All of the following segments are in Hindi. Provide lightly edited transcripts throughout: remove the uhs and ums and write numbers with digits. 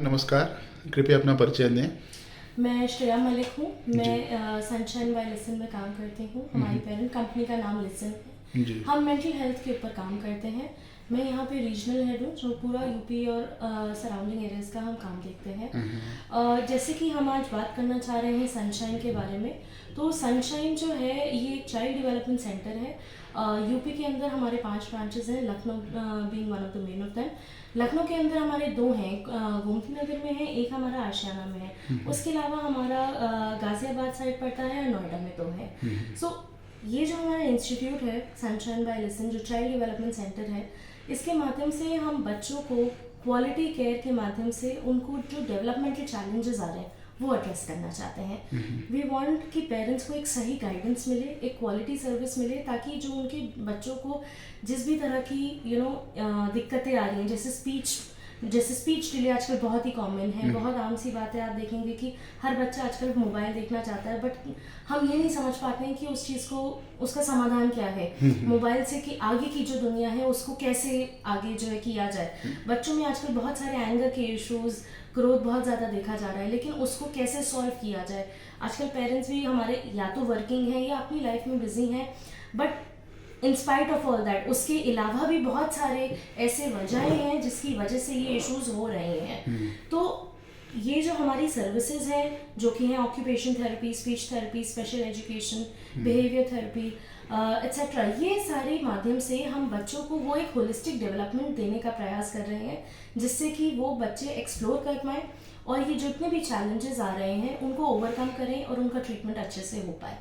नमस्कार, कृपया अपना परिचय दें। मैं श्रेया मलिक हूँ। मैं सनशाइन बाय लिसन में काम करती हूँ। हमारी पेरेंट कंपनी का नाम लिसन है। जी। हम मेंटल हेल्थ के ऊपर काम करते हैं। मैं यहाँ पे रीजनल हेड हूँ, जो पूरा यूपी और सराउंडिंग एरियाज़ का हम काम देखते हैं। जैसे कि हम आज बात करना चाह रहे हैं सनशाइन के बारे में। तो सनशाइन जो है ये एक चाइल्ड डेवलपमेंट सेंटर है। यूपी के अंदर हमारे 5 ब्रांचेस हैं, Lucknow being one of the main of them. Lucknow के अंदर हमारे 2 हैं, गोमती नगर में है, एक हमारा आशियाना में है। उसके अलावा हमारा गाजियाबाद साइड पड़ता है और नोएडा में 2 है। सो ये जो हमारा इंस्टीट्यूट है सनशाइन बाय लिसन, जो चाइल्ड डेवलपमेंट सेंटर है, इसके माध्यम से हम बच्चों को क्वालिटी केयर के माध्यम से उनको जो डेवलपमेंटल चैलेंजेस आ रहे हैं वो एड्रेस करना चाहते हैं। वी वांट कि पेरेंट्स को एक सही गाइडेंस मिले, एक क्वालिटी सर्विस मिले, ताकि जो उनके बच्चों को जिस भी तरह की दिक्कतें आ रही हैं, जैसे स्पीच डिले आजकल बहुत ही कॉमन है। बहुत आम सी बात है। आप देखेंगे कि हर बच्चा आजकल मोबाइल देखना चाहता है, बट हम ये नहीं समझ पाते हैं कि उस चीज़ को, उसका समाधान क्या है मोबाइल से, कि आगे की जो दुनिया है उसको कैसे आगे जो है किया जाए। बच्चों में आजकल बहुत सारे एंगर के इश्यूज, ग्रोथ बहुत ज़्यादा देखा जा रहा है, लेकिन उसको कैसे सॉल्व किया जाए। आजकल पेरेंट्स भी हमारे या तो वर्किंग हैं या अपनी लाइफ में बिजी हैं, but in spite of all that उसके अलावा भी बहुत सारे ऐसे वजहें हैं जिसकी वजह से ये इश्यूज हो रहे हैं। तो ये जो हमारी सर्विसेज हैं, जो कि हैं occupation therapy, speech therapy, special education, behaviour therapy etcetera, ये सारे माध्यम से हम बच्चों को वो एक होलिस्टिक डेवलपमेंट देने का प्रयास कर रहे हैं, जिससे कि वो बच्चे एक्सप्लोर कर पाएँ और ये जितने भी चैलेंजेस आ रहे हैं उनको ओवरकम करें और उनका ट्रीटमेंट अच्छे से हो पाए।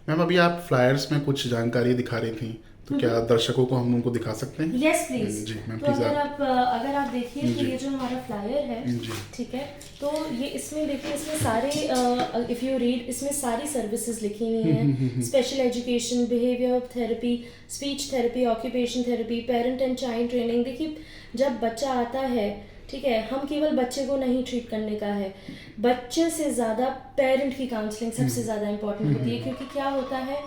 मैम, अभी आप फ्लायर्स में कुछ जानकारी दिखा रही थी, तो क्या दर्शकों को हम उनको दिखा सकते हैं? Yes please. जी मैम, तो प्लीज। अगर आप देखिए तो ये जो हमारा फ्लायर है, ठीक है, तो ये इसमें देखिए, इसमें सारे इफ़ यू रीड, इसमें सारी सर्विसेज लिखी हुई हैं। Special education, behaviour therapy, speech therapy, occupation therapy, parent and child training. देखिए, जब बच्चा आता है, ठीक है, हम केवल बच्चे को नहीं ट्रीट करने का है, बच्चे से ज़्यादा पेरेंट की काउंसलिंग सबसे ज़्यादा इंपॉर्टेंट होती है। क्योंकि क्या होता है,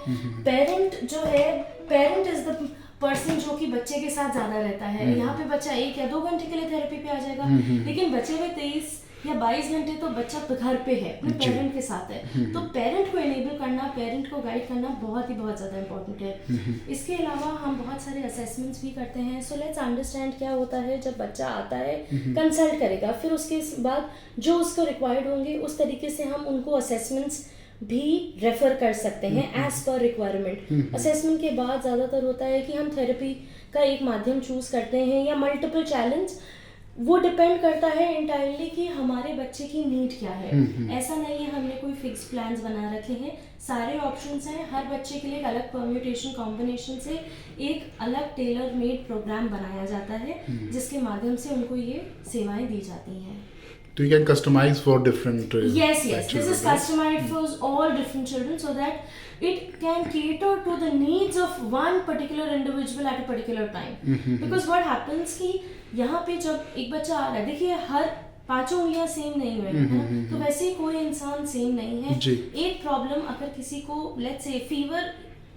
पेरेंट इज द पर्सन जो कि बच्चे के साथ ज़्यादा रहता है। यहाँ पे बच्चा 1 या 2 घंटे के लिए थेरेपी पे आ जाएगा, लेकिन बचे हुए 23 या 22 घंटे तो बच्चा घर पे है, अपने पेरेंट के साथ है। तो पेरेंट को एनेबल करना, पेरेंट को गाइड करना बहुत ज़्यादा इंपॉर्टेंट है। इसके अलावा हम बहुत सारे असेसमेंट्स भी करते हैं। सो लेट्स अंडरस्टैंड क्या होता है। जब बच्चा आता है, कंसल्ट करेगा, फिर उसके बाद जो उसको रिक्वायर्ड होंगे उस तरीके से हम उनको असेसमेंट्स भी रेफर कर सकते हैं एज पर रिक्वायरमेंट। असेसमेंट के बाद ज़्यादातर होता है कि हम थेरेपी का एक माध्यम चूज करते हैं या मल्टीपल चैलेंज। वो डिपेंड करता है इंटायरली कि हमारे बच्चे की नीड क्या है। ऐसा नहीं है हमने कोई फिक्स प्लान्स बना रखे हैं, सारे ऑप्शंस हैं। हर बच्चे के लिए एक अलग परम्यूटेशन कॉम्बिनेशन से एक अलग टेलर मेड प्रोग्राम बनाया जाता है, जिसके माध्यम से उनको ये सेवाएं दी जाती हैं। So you can customize for different yes children, this is customized for all different children, so that it can cater to the needs of one particular individual at a particular time. Because what happens कि यहाँ पे जब एक बच्चा आ रहा है, देखिए हर 5 उंगलियां सेम नहीं हुए हैं, तो वैसे ही कोई इंसान सेम नहीं है। एक प्रॉब्लम अगर किसी को, लेट्स से फीवर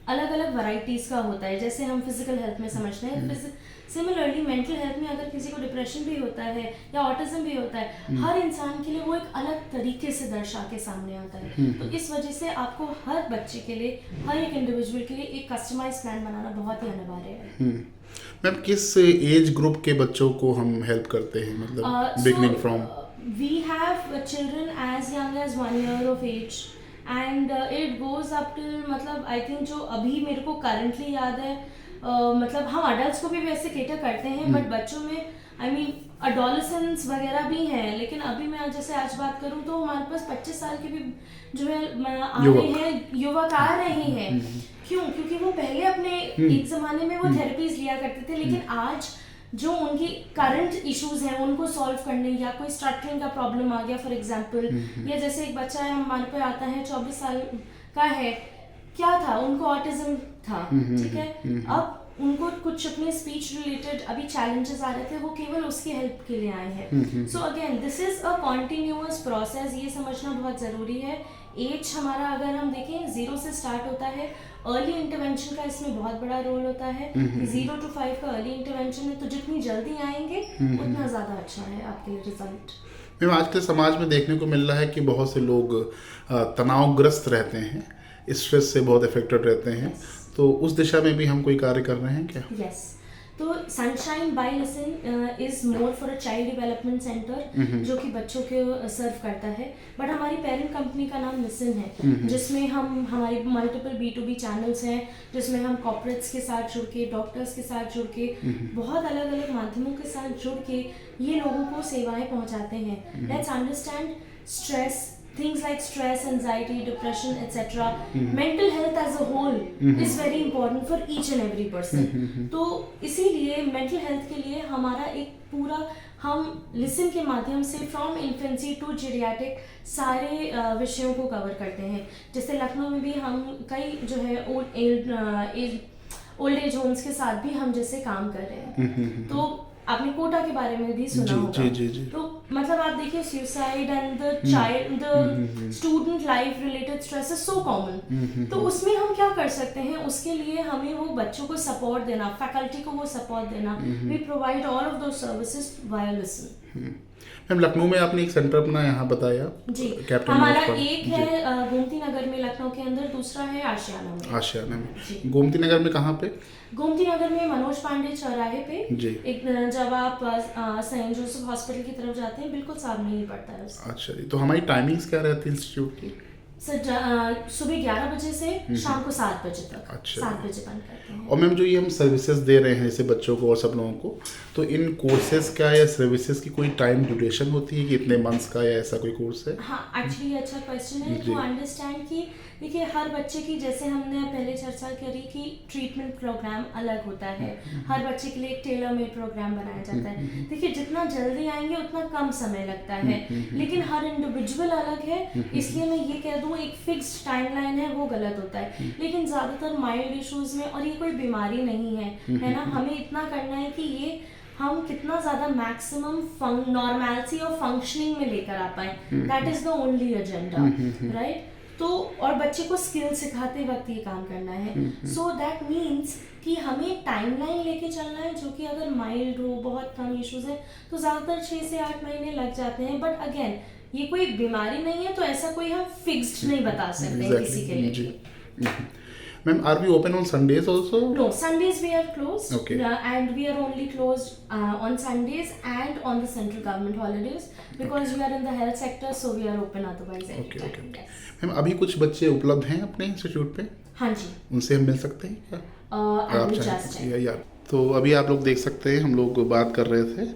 अलग अलग वैरायटीज का होता है, जैसे हम फिजिकल हेल्थ में समझते हैं। सिमिलरली मेंटल हेल्थ में अगर किसी को डिप्रेशन भी होता है या ऑटिज्म भी होता है, हर इंसान के लिए वो एक अलग तरीके से दर्शा के सामने आता है। तो इस वजह से आपको हर बच्चे के लिए, हर एक इंडिविजुअल के लिए एक कस्टमाइज्ड प्लान बनाना बहुत ही अनिवार्य है। मैम, किस एज ग्रुप के बच्चों को हम हेल्प करते हैं, मतलब beginning from? We have children age young age 1 year of age and it goes up till, मतलब आई थिंक जो अभी मेरे को करंटली याद है, मतलब हम अडल्ट्स को भी वैसे केटर करते हैं, बट बच्चों में आई मीन अडोलेसेंस वगैरह भी हैं। लेकिन अभी मैं जैसे आज बात करूं तो हमारे पास 25 साल के भी जो है आ रहे हैं, युवक आ रहे हैं। क्यों? क्योंकि वो पहले अपने एक जमाने में वो थेरेपीज लिया करते थे, लेकिन आज जो उनकी करंट इश्यूज हैं उनको सॉल्व करने, या कोई स्ट्रक्चरिंग का प्रॉब्लम आ गया फॉर एग्जांपल, या जैसे एक बच्चा है हमारे पे आता है 24 साल का है, क्या था, उनको ऑटिज्म था, ठीक है, अब उनको कुछ अपने स्पीच रिलेटेड अभी चैलेंजेस आ रहे थे, वो केवल उसकी हेल्प के लिए आए हैं। So again this is a continuous process, ये समझना बहुत ज़रूरी है। एज हमारा अगर हम देखें 0 से स्टार्ट होता है, अर्ली इंटरवेंशन का इसमें बहुत बड़ा रोल होता है। 0 to 5 का अर्ली इंटरवेंशन है, तो जितनी जल्दी आएंगे उतना ज़्यादा अच्छा है आपके रिजल्ट। मैम आजकल समाज में देखने को मिल रहा है कि बहुत से लोग तनावग्रस्त रहते हैं, स्ट्रेस से बहुत अफेक्टेड रहते हैं, तो उस दिशा में भी हम कोई कार्य कर रहे हैं क्या? यस, तो sunshine by listen is more for a child development centre जो कि बच्चों को सर्व करता है, बट हमारी पेरेंट कंपनी का नाम लिसन है, जिसमें हम हमारी मल्टीपल B2B चैनल्स हैं, जिसमें हम कॉर्पोरेट्स के साथ जुड़ के, डॉक्टर्स के साथ जुड़ के, बहुत अलग अलग माध्यमों के साथ जुड़ के ये लोगों को सेवाएं पहुंचाते हैं. Let's understand stress, things like stress, anxiety, depression, etc. Mental health as a whole is very important for each and every person. तो इसीलिए मेंटल हेल्थ के लिए हमारा एक पूरा हम लिसन के माध्यम से फ्रॉम इन्फेंसी टू जीरियाट्रिक सारे विषयों को कवर करते हैं. जैसे लखनऊ में भी हम कई जो है ओल्ड एज होम्स के साथ भी हम जैसे काम कर रहे हैं. तो आपने कोटा के बारे में भी सुना होगा. जी. तो मतलब आप देखिए, suicide and the child the student life related stress is so common. तो उसमें हम क्या कर सकते हैं, उसके लिए हमें वो बच्चों को सपोर्ट देना, फैकल्टी को वो सपोर्ट देना. We provide all of those services via listen. Ma'am Lucknow में आपने एक सेंटर अपना यहाँ बताया जी. कैप्टन हमारा एक है गोमती नगर में लखनऊ के अंदर, दूसरा है आशियाना में. गोमती नगर में कहाँ पे? गोमती नगर में मनोज पांडे चौराहे पे जी. एक जब आप सेंट जोसेफ हॉस्पिटल की तरफ जाते हैं, बिल्कुल सामने ही पड़ता है उसका. अच्छा जी. तो हमारी टाइमिंग्स क्या रहती है इंस्टीट्यूट की? सर सुबह 11 बजे से शाम को 7 बजे तक. अच्छा. 7 बजे बंद करते हैं. और मैम जो ये हम सर्विसेज दे रहे हैं जैसे बच्चों को और सब लोगों को, तो इन कोर्सेज का या सर्विसेज की कोई टाइम ड्यूरेशन होती है कि इतने मंथ्स का, या ऐसा कोई कोर्स है? हाँ, एक्चुअली अच्छा क्वेश्चन है टू अंडरस्टैंड कि देखिए हर बच्चे की, जैसे हमने पहले चर्चा करी कि ट्रीटमेंट प्रोग्राम अलग होता है. हर बच्चे के लिए एक टेलर मेड प्रोग्राम बनाया जाता है. देखिए जितना जल्दी आएंगे उतना कम समय लगता है, लेकिन हर इंडिविजुअल अलग है. इसलिए मैं ये कह दूँ एक फिक्स्ड टाइमलाइन है वो गलत होता है. लेकिन ज़्यादातर माइल्ड इश्यूज में, और ये कोई बीमारी नहीं है ना, हमें इतना करना है कि ये हम कितना ज़्यादा मैक्सिमम नॉर्मैलिटी और फंक्शनिंग में लेकर आ पाए. That is the only agenda, right. तो और बच्चे को स्किल सिखाते वक्त ये काम करना है. सो दैट मीन्स कि हमें एक टाइमलाइन लेके चलना है, जो कि अगर माइल्ड हो, बहुत कम इश्यूज है, तो ज़्यादातर 6 से 8 महीने लग जाते हैं. बट अगेन ये कोई बीमारी नहीं है, तो ऐसा कोई हम फिक्स्ड नहीं बता सकते किसी के लिए. Ma'am, are we open on Sundays also? No, Sundays we are closed. Okay. And we are only closed on Sundays and on the central government holidays because we are in the health sector, so we are open otherwise anytime. Okay. Yes. Ma'am अभी कुछ बच्चे उपलब्ध हैं अपने इंस्टीट्यूट पे? हाँ जी. उनसे हम मिल सकते हैं क्या? आप चाहें या तो अभी आप लोग देख सकते हैं, हम लोग बात कर रहे थे,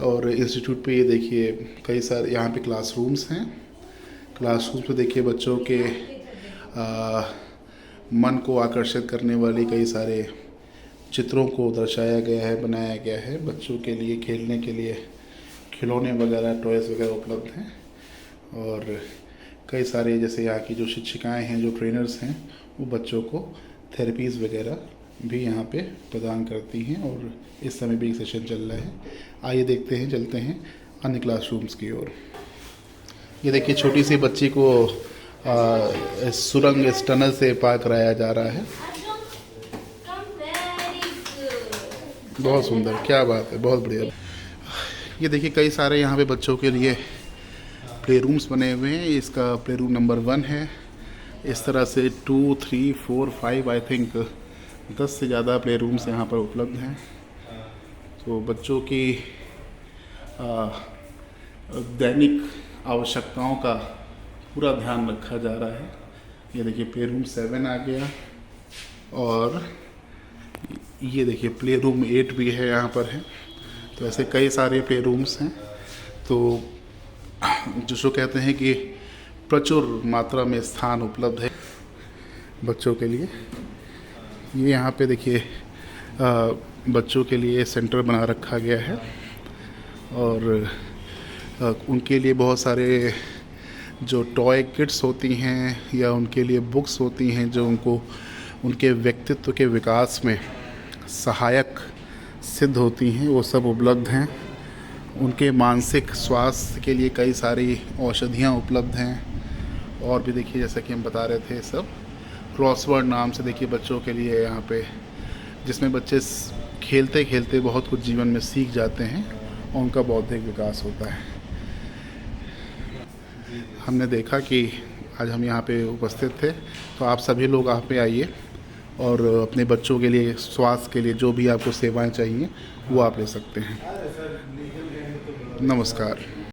और इंस्टीट्यूट पे ये देखिए कई सारे यहाँ पे क्लासरूम्स हैं. क्लासरूम्स पे देखिए बच्चों के मन को आकर्षित करने वाले कई सारे चित्रों को दर्शाया गया है, बनाया गया है. बच्चों के लिए खेलने के लिए खिलौने वगैरह, टॉयज़ वगैरह उपलब्ध हैं. और कई सारे जैसे यहाँ की जो शिक्षिकाएं हैं, जो ट्रेनर्स हैं, वो बच्चों को थेरेपीज़ वगैरह भी यहाँ पे प्रदान करती हैं. और इस समय भी एक सेशन चल रहा है. आइए देखते हैं, चलते हैं अन्य क्लासरूम्स की ओर. ये देखिए छोटी सी बच्ची को सुरंग इस टनल से पार कराया जा रहा है. बहुत सुंदर, क्या बात है, बहुत बढ़िया. ये देखिए कई सारे यहाँ पे बच्चों के लिए प्ले रूम्स बने हुए हैं. इसका प्ले रूम नंबर 1 है. इस तरह से 2, 3, 4, 5 आई थिंक 10 से ज़्यादा प्ले रूम्स यहाँ पर उपलब्ध हैं. तो बच्चों की दैनिक आवश्यकताओं का पूरा ध्यान रखा जा रहा है. ये देखिए प्ले रूम 7 आ गया, और ये देखिए प्ले रूम 8 भी है यहाँ पर है. तो ऐसे कई सारे प्ले रूम्स हैं. तो जिसको कहते हैं कि प्रचुर मात्रा में स्थान उपलब्ध है बच्चों के लिए. ये यहाँ पे देखिए बच्चों के लिए सेंटर बना रखा गया है, और उनके लिए बहुत सारे जो टॉय किट्स होती हैं या उनके लिए बुक्स होती हैं जो उनको उनके व्यक्तित्व के विकास में सहायक सिद्ध होती हैं, वो सब उपलब्ध हैं. उनके मानसिक स्वास्थ्य के लिए कई सारी औषधियाँ उपलब्ध हैं. और भी देखिए जैसा कि हम बता रहे थे, सब क्रॉसवर्ड नाम से देखिए बच्चों के लिए यहाँ पे, जिसमें बच्चे खेलते खेलते बहुत कुछ जीवन में सीख जाते हैं और उनका बौद्धिक विकास होता है. हमने देखा कि आज हम यहाँ पे उपस्थित थे, तो आप सभी लोग यहाँ पे आइए और अपने बच्चों के लिए, स्वास्थ्य के लिए जो भी आपको सेवाएं चाहिए वो आप ले सकते हैं। नमस्कार।